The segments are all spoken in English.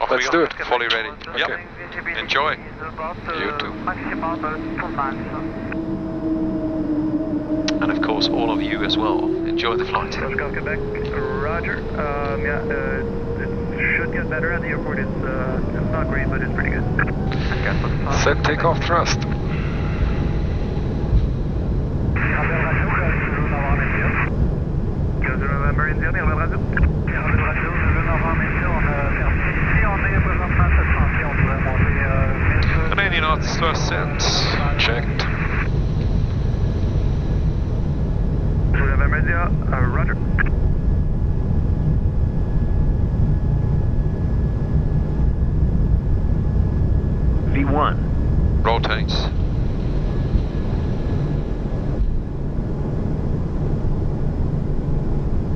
Let's do it. Fully ready. Okay. Yep. Enjoy. You too. And of course, all of you as well. Enjoy the flight. Quebec. Roger. It should get better at the airport. It's not great, but it's pretty good. Set takeoff thrust. November India, Helvetic Radio. Helvetic Radio, je viens d'avoir India, on a permis ici, on est présentement 700 pieds, on pourrait monter... Canadian Arts thrust set. Checked. November India, Roger. V1. Rotate.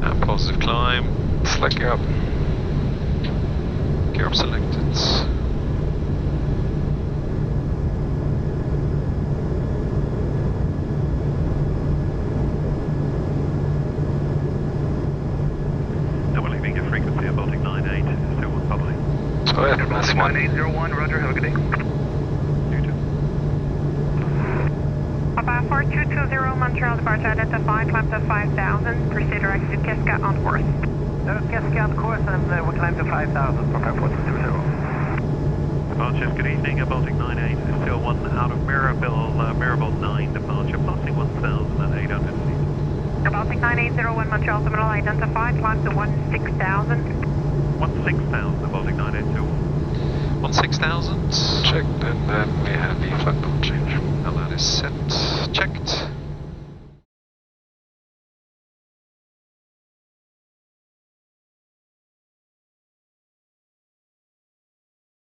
And positive climb. Slack up. Gear up selected. Now we're leaving a frequency of Baltic 98, still one bubbling. So yeah, that's one. 9801, Roger, have a good day. You too. About 4220 Montreal departure identified, climb to 5000, proceed direct to Kiska on course. Kiska on course and we climb to 5000 for 4220. Departure, good evening, Baltic 98, still one out of Mirabel 9 departure, passing 1,800 feet. Baltic 9801 Montreal terminal identified, climb to 16,000. 16,000, Baltic 9821. 16,000. Checked, and then we have the flight path change. And that is set. Checked.